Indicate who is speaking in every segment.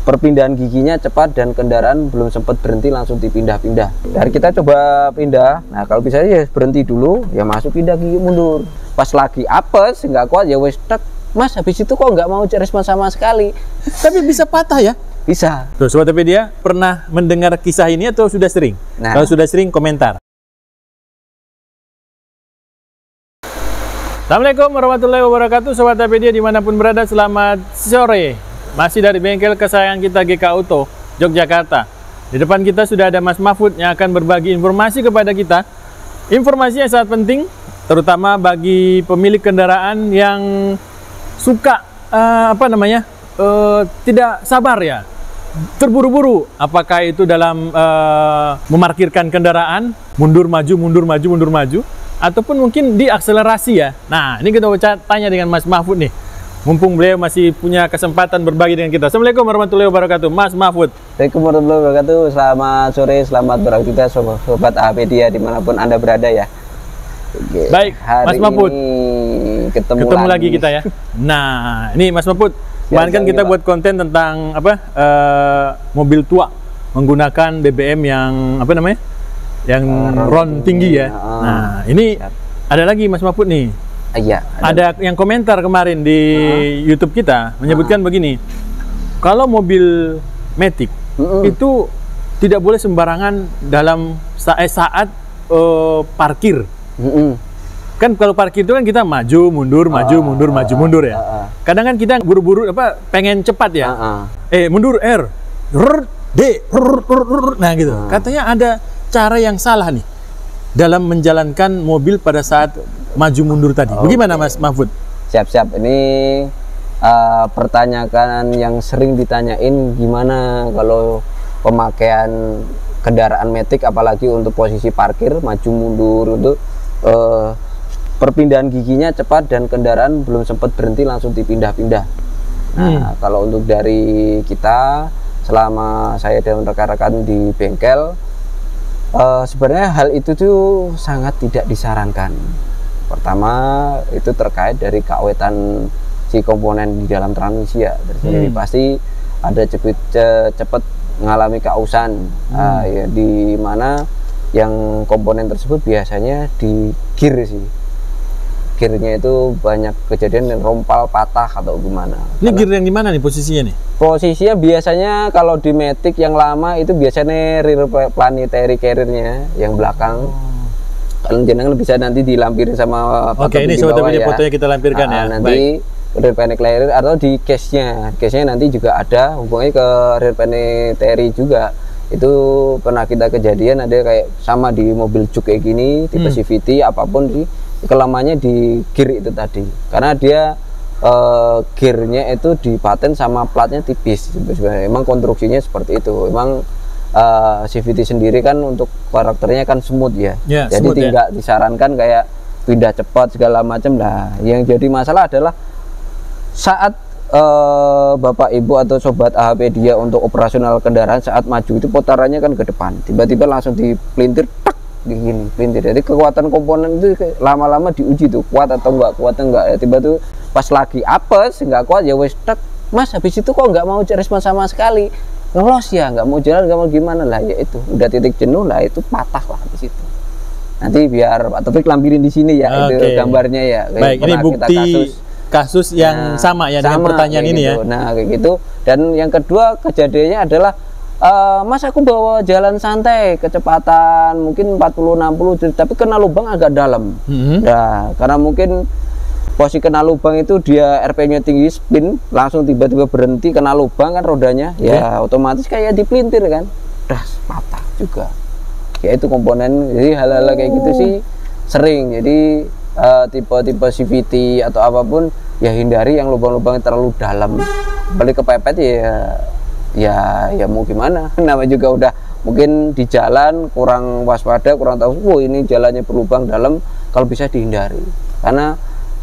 Speaker 1: perpindahan giginya cepat dan kendaraan belum sempat berhenti langsung dipindah-pindah. Dari kita coba pindah, nah kalau bisa ya berhenti dulu, ya masuk pindah gigi mundur. Pas lagi apes, nggak kuat ya wes tek, Mas habis itu kok nggak mau respon sama sekali.
Speaker 2: Tapi bisa patah ya?
Speaker 1: Bisa.
Speaker 2: Tuh, Sobat Topedia pernah mendengar kisah ini atau sudah sering?
Speaker 1: Nah.
Speaker 2: Kalau sudah sering, komentar. Assalamualaikum warahmatullahi wabarakatuh, Sobat Topedia dimanapun berada, selamat sore. Masih dari bengkel kesayangan kita GK Auto, Yogyakarta. Di depan kita sudah ada Mas Mahfud yang akan berbagi informasi kepada kita. Informasi yang sangat penting, terutama bagi pemilik kendaraan yang suka tidak sabar ya, terburu-buru. Apakah itu dalam memarkirkan kendaraan, mundur maju, ataupun mungkin diakselerasi ya. Nah, ini kita tanya dengan Mas Mahfud nih. Mumpung beliau masih punya kesempatan berbagi dengan kita. Assalamualaikum warahmatullahi wabarakatuh, Mas Mahfud.
Speaker 1: Waalaikumsalam warahmatullahi wabarakatuh. Selamat sore, selamat beraktivitas Sobat AHPedia dimanapun Anda berada ya. Oke.
Speaker 2: Baik, Mas Mahfud. Ketemu lagi kita ya. Nah, ini Mas Mahfud. Kemarin kan kita buat konten tentang mobil tua menggunakan BBM yang yang ron tinggi ya. Nah, ini ada lagi Mas Mahfud nih.
Speaker 1: Iya.
Speaker 2: Ada yang komentar kemarin di YouTube kita menyebutkan begini. Kalau mobil Matic itu tidak boleh sembarangan dalam saat parkir. Kan kalau parkir itu kan kita maju mundur ya. Kadang kan kita buru-buru pengen cepat ya. Mundur R D nah gitu. Katanya ada cara yang salah nih dalam menjalankan mobil pada saat maju mundur tadi. Bagaimana Mas Mahfud?
Speaker 1: Siap-siap. Ini pertanyaan yang sering ditanyain, gimana kalau pemakaian kendaraan Matic apalagi untuk posisi parkir maju mundur untuk perpindahan giginya cepat dan kendaraan belum sempat berhenti langsung dipindah-pindah. Nah, kalau untuk dari kita selama saya dan rekan-rekan di bengkel, sebenarnya hal itu tuh sangat tidak disarankan. Pertama itu terkait dari keawetan si komponen di dalam transmisi ya. Jadi pasti ada cepat mengalami keausan, ya, di mana yang komponen tersebut biasanya di gear sih. Gearnya itu banyak kejadian yang rompal, patah atau gimana.
Speaker 2: Ini gear yang gimana nih posisinya nih?
Speaker 1: Posisinya biasanya kalau di Matic yang lama itu biasanya rear planetary carrier-nya yang belakang. Kalau jenengan bisa nanti dilampirin sama
Speaker 2: Oke, ini Sobat Topedia fotonya kita lampirkan ya.
Speaker 1: Nanti rear planetary atau di case-nya. Case-nya nanti juga ada hubungannya ke rear planetary juga. Itu pernah kita kejadian ada kayak sama di mobil juk kayak gini, tipe CVT apapun sih. Kelemahannya di gear itu tadi, karena dia gearnya itu dipaten sama platnya tipis. Emang konstruksinya seperti itu. Emang CVT sendiri kan untuk karakternya kan smooth ya, jadi tidak disarankan kayak pindah cepat segala macam. Nah, yang jadi masalah adalah saat Bapak Ibu atau Sobat AHPedia untuk operasional kendaraan saat maju itu putarannya kan ke depan, tiba-tiba langsung dipelintir tak gini pelintir. Jadi kekuatan komponen itu lama-lama diuji tuh kuat atau enggak ya. Tiba tuh pas lagi apes nggak kuat ya wes tek, Mas habis itu kok nggak mau respon sama sekali, ngelos ya, nggak mau jalan, nggak mau gimana lah, ya itu udah titik jenuh lah, itu patah lah di situ. Nanti biar Pak Taufik lampirin di sini ya, itu gambarnya ya.
Speaker 2: Baik, ini bukti kasus yang sama ya dengan pertanyaan ini
Speaker 1: gitu.
Speaker 2: ya.
Speaker 1: Nah kayak gitu. Dan yang kedua kejadiannya adalah Mas aku bawa jalan santai kecepatan mungkin 40-60 tapi kena lubang agak dalam. Nah karena mungkin posisi kena lubang itu dia RP-nya tinggi, spin langsung tiba-tiba berhenti, kena lubang kan rodanya, ya otomatis kayak dipelintir kan, patah juga. Ya itu komponen. Jadi hal-hal kayak gitu sih sering. Jadi tipe-tipe CVT atau apapun ya hindari yang lubang-lubangnya terlalu dalam. Balik kepepet ya mau gimana. Namanya juga udah mungkin di jalan kurang waspada, kurang tahu, ini jalannya berlubang dalam, kalau bisa dihindari. Karena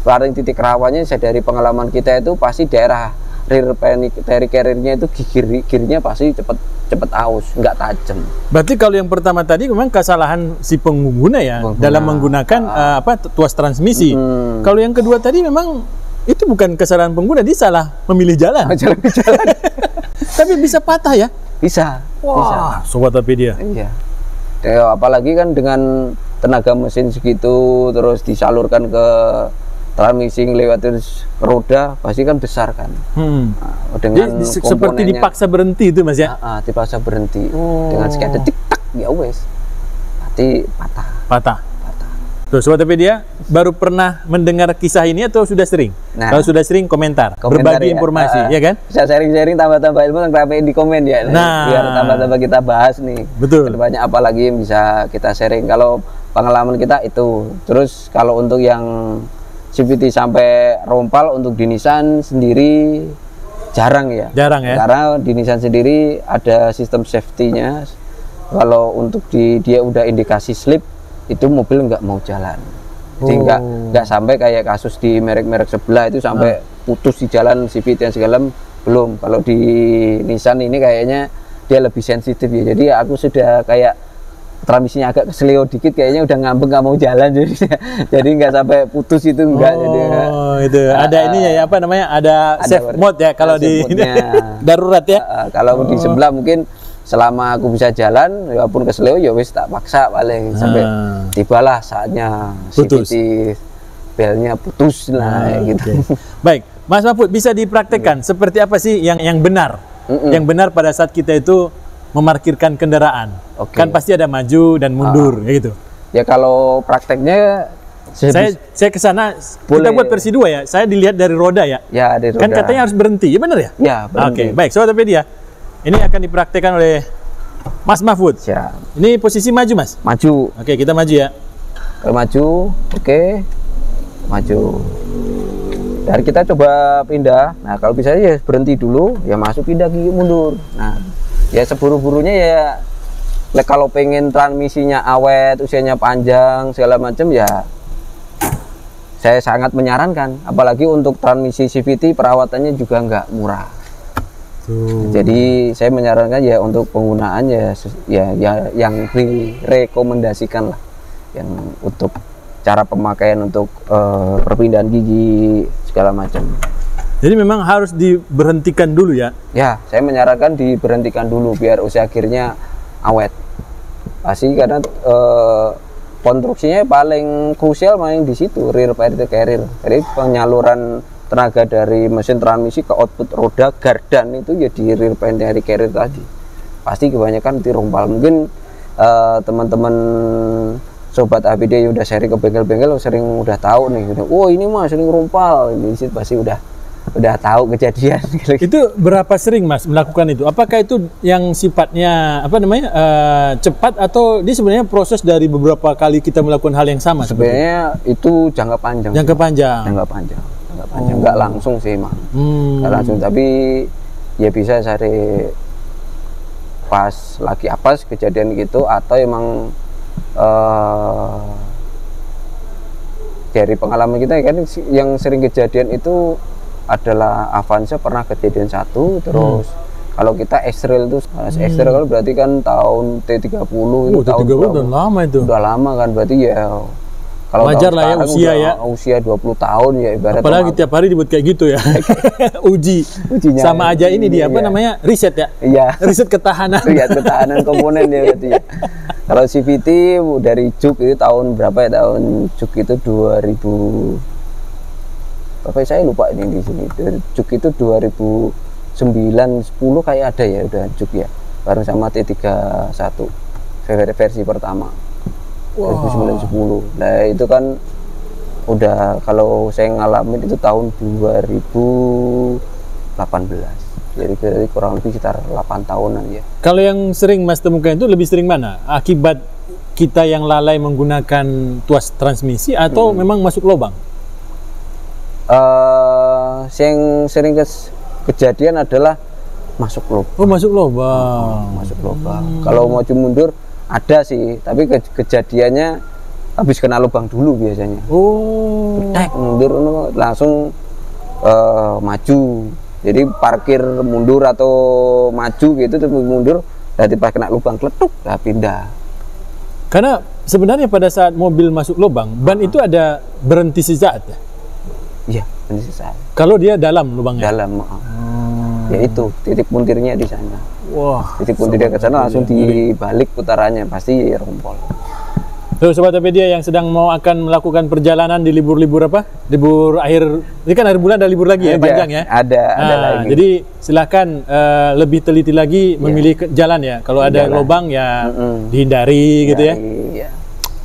Speaker 1: paling titik rawannya dari pengalaman kita itu pasti daerah rear planetary carrier-nya itu gigirnya pasti cepet aus, nggak tajam.
Speaker 2: Berarti kalau yang pertama tadi memang kesalahan si pengguna ya dalam menggunakan tuas transmisi. Kalau yang kedua tadi memang itu bukan kesalahan pengguna, dia salah memilih jalan.
Speaker 1: Jalan.
Speaker 2: Tapi bisa patah ya?
Speaker 1: Bisa.
Speaker 2: Wah, Sobat Apedia.
Speaker 1: Iya. Apalagi kan dengan tenaga mesin segitu, terus disalurkan ke transmisi lewat roda, pasti kan besar kan. Nah, dengan
Speaker 2: seperti dipaksa berhenti itu Mas ya?
Speaker 1: Dipaksa berhenti. Dengan sekian detik, tak, ya wes. Pasti patah. Tuh, Sobat Apedia, baru pernah mendengar kisah ini atau sudah sering? Nah,
Speaker 2: kalau sudah sering, komentar berbagi informasi, ya kan?
Speaker 1: Bisa sharing-sharing, tambah-tambah ilmu, ramein di komen ya.
Speaker 2: Nah,
Speaker 1: biar tambah-tambah kita bahas nih.
Speaker 2: Betul.
Speaker 1: Kedepannya apa lagi yang bisa kita sharing? Kalau pengalaman kita itu. Terus kalau untuk yang CVT sampai rompal, untuk di Nissan sendiri jarang ya.
Speaker 2: Jarang ya.
Speaker 1: Karena di Nissan sendiri ada sistem safety-nya. Kalau untuk dia udah indikasi slip, itu mobil nggak mau jalan. Jadi nggak sampai kayak kasus di merek-merek sebelah itu sampai putus di jalan CVT dan segala, belum. Kalau di Nissan ini kayaknya dia lebih sensitif ya. Jadi aku sudah kayak transmisinya agak kesleo dikit, kayaknya udah ngambek nggak mau jalan, jadi nggak sampai putus itu enggak. Jadi
Speaker 2: itu ada ini ya, apa namanya, ada safe mode ya kalau di darurat ya.
Speaker 1: Kalau di sebelah mungkin selama aku bisa jalan, walaupun kesleo ya wis tak paksa paling sampai tibalah saatnya CVT belnya putus gitu.
Speaker 2: Okay. Baik, Mas Mahfud, bisa dipraktekkan seperti apa sih yang benar? Yang benar pada saat kita itu memarkirkan kendaraan. Kan pasti ada maju dan mundur gitu.
Speaker 1: Ya kalau prakteknya
Speaker 2: saya ke sana, kita buat versi 2 ya. Saya dilihat dari roda ya.
Speaker 1: Ya, dari roda.
Speaker 2: Kan katanya harus berhenti, ya benar ya?
Speaker 1: Ya, berhenti.
Speaker 2: Oke, baik, Sobat Apedia. Ini akan dipraktekkan oleh Mas Mahfud.
Speaker 1: Siap.
Speaker 2: Ini posisi maju, Mas?
Speaker 1: Maju.
Speaker 2: Oke, kita maju ya.
Speaker 1: Maju, oke. Maju. Dan kita coba pindah. Nah, kalau bisa ya berhenti dulu, ya masuk, pindah, gigi mundur. Nah, ya seburu-burunya ya, kalau pengen transmisinya awet, usianya panjang, segala macam ya, saya sangat menyarankan. Apalagi untuk transmisi CVT perawatannya juga nggak murah. Jadi saya menyarankan ya untuk penggunaan ya yang direkomendasikan lah, yang untuk cara pemakaian untuk perpindahan gigi segala macam.
Speaker 2: Jadi memang harus diberhentikan dulu ya?
Speaker 1: Ya, saya menyarankan diberhentikan dulu biar usia akhirnya awet. Pasti karena konstruksinya paling krusial main di situ, rear parity carrier. Jadi penyaluran tenaga dari mesin transmisi ke output roda gardan itu ya di rear parity carrier tadi. Pasti kebanyakan di rompal. Mungkin teman-teman Sobat APD yang udah sharing ke bengkel-bengkel sering udah tahu nih, oh ini mah sering rompal, ini pasti udah tahu kejadian.
Speaker 2: Itu berapa sering Mas melakukan itu? Apakah itu yang sifatnya apa namanya cepat, atau dia sebenarnya proses dari beberapa kali kita melakukan hal yang sama?
Speaker 1: Sebenarnya itu jangka panjang.
Speaker 2: Jangka panjang.
Speaker 1: Nggak langsung sih emang. Nggak langsung, tapi ya bisa cari pas lagi apa kejadian gitu, atau emang dari pengalaman kita kan yang sering kejadian itu adalah Avanza pernah kejadian satu, terus kalau kita X-Trail itu X-Trail kalau berarti kan tahun T30 itu tahun
Speaker 2: T30 udah lama itu.
Speaker 1: Udah lama kan, berarti ya kalau
Speaker 2: wajar lah ya usia ya.
Speaker 1: Usia 20 tahun ya ibarat.
Speaker 2: Apalagi tiap hari dibuat kayak gitu ya. Ujinya sama aja ini dia apa namanya? Riset ya? Iya. Riset ketahanan.
Speaker 1: Riset ketahanan komponen ya berarti ya. Kalau CVT dari Juk itu tahun berapa ya? Tahun Juk itu 2000 apa saya lupa ini di sini. Dari Juk itu 2009 10 kayak ada ya udah Juk ya. Bareng sama T31 versi pertama. 2009-10. Nah itu kan udah, kalau saya ngalamin itu tahun 2018. Jadi kurang lebih sekitar 8 tahunan ya.
Speaker 2: Kalau yang sering Mas temukan itu lebih sering mana? Akibat kita yang lalai menggunakan tuas transmisi atau memang masuk lubang?
Speaker 1: Yang sering kejadian adalah masuk lubang.
Speaker 2: Oh, masuk lubang.
Speaker 1: Masuk lubang. Kalau maju mundur ada sih, tapi kejadiannya habis kena lubang dulu biasanya. Tek mundur langsung maju. Jadi parkir mundur atau maju gitu terus mundur, nanti pas kena lubang kletuk, pindah.
Speaker 2: Karena sebenarnya pada saat mobil masuk lubang, ban itu ada berhenti sesaat ya?
Speaker 1: Iya. ini selesai.
Speaker 2: Kalau dia dalam lubangnya?
Speaker 1: Dalam, ya itu titik puntirnya di sana.
Speaker 2: Wah,
Speaker 1: titik puntirnya ke sana langsung dibalik putarannya pasti rompol.
Speaker 2: Tuh Sobat Topedia yang sedang mau akan melakukan perjalanan di libur-libur apa? Libur akhir, ini kan akhir bulan ada libur lagi ya, panjang ya?
Speaker 1: Ada lagi.
Speaker 2: Jadi silakan lebih teliti lagi memilih jalan ya. Kalau ada lubang ya dihindari gitu ya.
Speaker 1: Iya.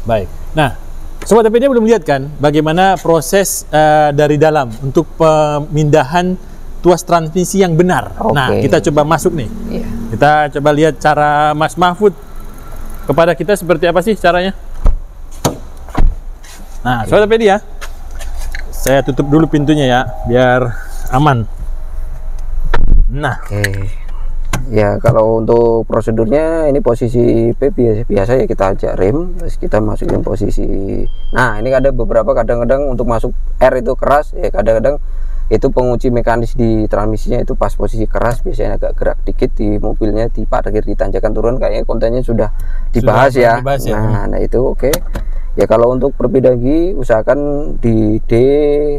Speaker 2: Baik. Nah, Sobat Topedia belum lihat kan bagaimana proses dari dalam untuk pemindahan tuas transmisi yang benar. Nah, kita coba masuk nih.
Speaker 1: Iya.
Speaker 2: Kita coba lihat cara Mas Mahfud kepada kita seperti apa sih caranya. Nah, Sobat Topedia, saya tutup dulu pintunya ya, biar aman. Nah,
Speaker 1: ya kalau untuk prosedurnya ini posisi P biasa ya kita ajak rem, terus kita masukin posisi. Nah, ini ada beberapa kadang-kadang untuk masuk R itu keras, ya kadang-kadang itu penguji mekanis di transmisinya itu pas posisi keras biasanya agak gerak dikit di mobilnya di parkir di tanjakan turun kayaknya kontennya sudah dibahas ya. Nah itu oke. Ya kalau untuk perbedaan gigi usahakan di D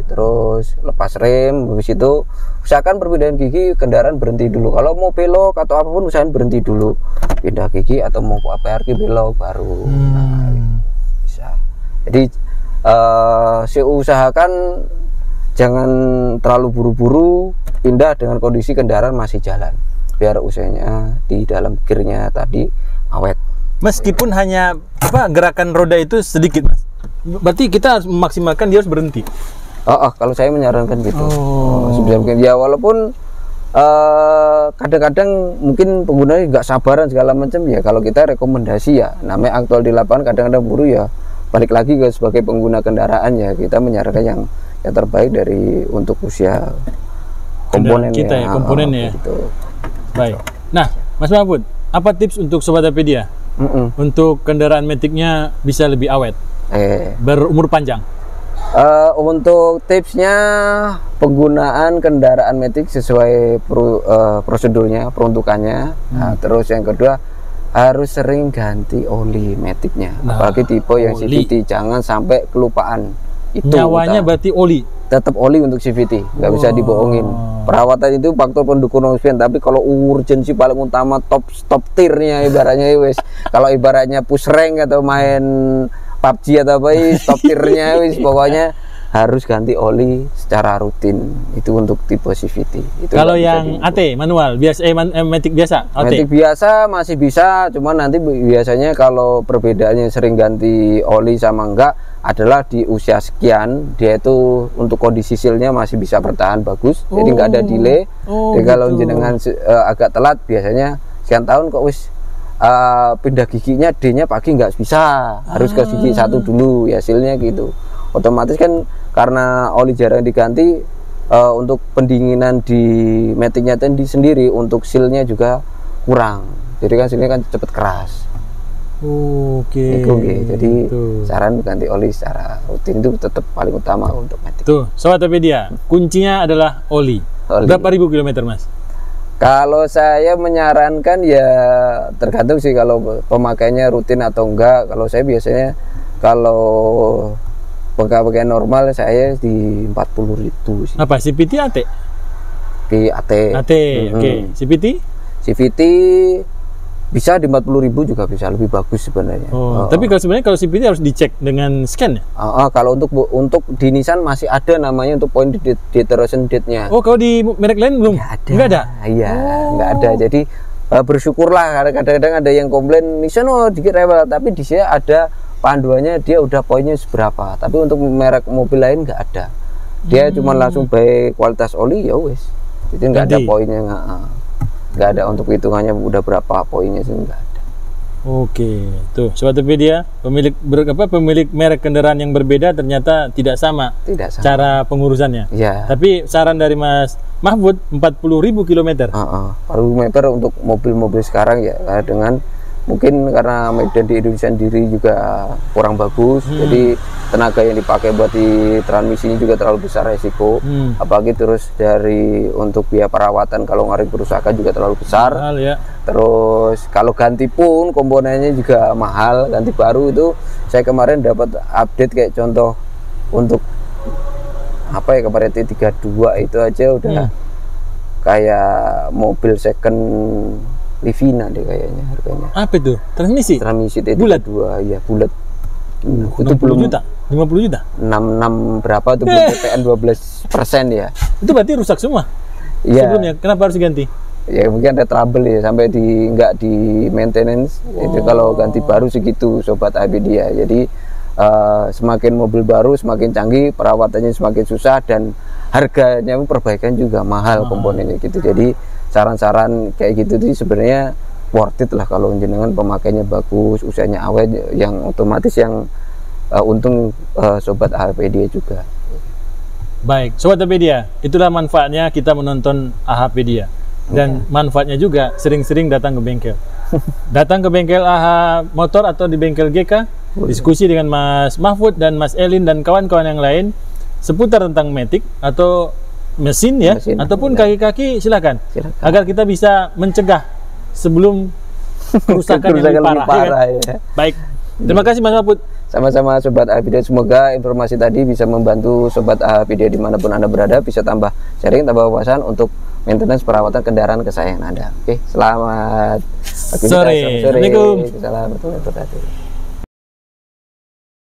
Speaker 1: terus lepas rem, habis itu usahakan perbedaan gigi kendaraan berhenti dulu. Kalau mau belok atau apapun usahakan berhenti dulu, pindah gigi atau mau APRQ belok baru. Nah, bisa. Jadi usahakan jangan terlalu buru-buru pindah dengan kondisi kendaraan masih jalan, biar usahanya di dalam gearnya tadi awet.
Speaker 2: Meskipun hanya gerakan roda itu sedikit, Mas. Berarti kita harus memaksimalkan dia harus berhenti.
Speaker 1: Kalau saya menyarankan gitu. Sebisa mungkin ya, walaupun kadang-kadang mungkin penggunanya nggak sabaran segala macam ya. Kalau kita rekomendasi ya, namanya aktual di lapangan kadang-kadang buru ya. Balik lagi ke sebagai pengguna kendaraan ya, kita menyarankan yang terbaik dari untuk usia komponen
Speaker 2: kita ya, komponen ya.
Speaker 1: Gitu.
Speaker 2: Baik. Nah, Mas Mahfud, apa tips untuk Sobat Topedia? Untuk kendaraan metiknya bisa lebih awet, berumur panjang.
Speaker 1: Untuk tipsnya penggunaan kendaraan metik sesuai prosedurnya, peruntukannya. Nah, terus yang kedua harus sering ganti oli metiknya, apalagi tipe yang CVT, jangan sampai kelupaan. Itu
Speaker 2: nyawanya berarti oli,
Speaker 1: tetap oli untuk CVT, nggak bisa dibohongin. Perawatan itu faktor pendukung non-spin, tapi kalau urgensi paling utama top tiernya ibaratnya wis. Kalau ibaratnya push rank atau main PUBG atau apa top tiernya wis, pokoknya harus ganti oli secara rutin. Itu untuk tipe CVT. Itu
Speaker 2: kalau yang AT manual biasa, matic biasa,
Speaker 1: matic biasa masih bisa, cuman nanti biasanya kalau perbedaannya sering ganti oli sama enggak adalah di usia sekian dia itu untuk kondisi silnya masih bisa bertahan bagus, jadi nggak ada delay. Jadi kalau jenengan agak telat biasanya sekian tahun kok wis pindah giginya D-nya pagi nggak bisa, harus ke gigi 1 dulu ya, silnya gitu. Otomatis kan karena oli jarang diganti, untuk pendinginan di metiknya tadi sendiri untuk silnya juga kurang, jadi kan silnya kan cepet keras. Jadi saran ganti oli secara rutin itu tetap paling utama untuk metik.
Speaker 2: Tuh, Sobat Topedia, kuncinya adalah oli. Berapa ribu kilometer, Mas?
Speaker 1: Kalau saya menyarankan ya tergantung sih, kalau pemakainya rutin atau enggak. Kalau saya biasanya kalau pakai normal saya di 40.000 sih.
Speaker 2: Apa CVT AT?
Speaker 1: Di AT.
Speaker 2: Oke.
Speaker 1: CVT bisa di 40.000 juga bisa, lebih bagus sebenarnya.
Speaker 2: Tapi kalau sebenarnya kalau CVT harus dicek dengan scan ya?
Speaker 1: Kalau untuk di Nissan masih ada namanya untuk point deterioration date-nya.
Speaker 2: Kalau di merek lain belum? Nggak ada?
Speaker 1: Iya, nggak ada. Jadi bersyukurlah, kadang-kadang ada yang komplain Nissan dikit rewel, tapi di sini ada panduannya, dia udah poinnya seberapa. Tapi untuk merek mobil lain nggak ada. Dia cuma langsung baik kualitas oli ya wes. Jadi nggak ada poinnya, nggak ada untuk hitungannya udah berapa poinnya sih, nggak ada.
Speaker 2: Oke, tuh Sobat Topedia, pemilik merek kendaraan yang berbeda ternyata tidak sama cara pengurusannya.
Speaker 1: Ya.
Speaker 2: Tapi saran dari Mas Mahfud 40.000 kilometer.
Speaker 1: 40.000 meter untuk mobil-mobil sekarang ya, dengan mungkin karena medan di Indonesia sendiri juga kurang bagus, jadi tenaga yang dipakai buat di transmisi ini juga terlalu besar resiko, apalagi terus dari untuk biaya perawatan kalau ngarik kerusakan juga terlalu besar.
Speaker 2: Mahal, ya.
Speaker 1: Terus kalau ganti pun komponennya juga mahal, ganti baru itu saya kemarin dapat update kayak contoh untuk apa ya, kemarin T32 itu aja udah kayak mobil second Livina deh kayaknya harganya.
Speaker 2: Apa itu? Transmisi
Speaker 1: T32
Speaker 2: bulat,
Speaker 1: ya bulat.
Speaker 2: itu belum juta, 50 juta,
Speaker 1: 66 berapa tuh, belum PPN 12% ya.
Speaker 2: itu berarti rusak semua
Speaker 1: Iya.
Speaker 2: sebelumnya. Kenapa harus diganti?
Speaker 1: Ya mungkin ada trouble ya, sampai nggak di maintenance. Itu kalau ganti baru segitu sobat Apedia. Jadi semakin mobil baru semakin canggih, perawatannya semakin susah, dan harganya perbaikan juga mahal komponennya gitu. Jadi saran-saran kayak gitu sih sebenarnya worth it lah kalau jenengan pemakainya bagus, usianya awet, yang otomatis yang untung sobat Apedia juga.
Speaker 2: Baik, sobat Apedia, itulah manfaatnya kita menonton Apedia. Dan manfaatnya juga sering-sering datang ke bengkel. Datang ke bengkel AH Motor atau di bengkel GK, diskusi dengan Mas Mahfud dan Mas Elin dan kawan-kawan yang lain seputar tentang matic atau mesin ya, ataupun kaki-kaki, silakan. Agar kita bisa mencegah sebelum kerusakan yang lebih parah. Ya. Baik, terima kasih Mas Mahfud.
Speaker 1: Sama-sama sobat Apedia, semoga informasi tadi bisa membantu sobat Apedia dimanapun Anda berada, bisa tambah sharing, tambah wawasan untuk maintenance perawatan kendaraan kesayangan Anda. Oke, selamat
Speaker 2: sore. Assalamualaikum.
Speaker 1: Assalamualaikum warahmatullahi wabarakatuh.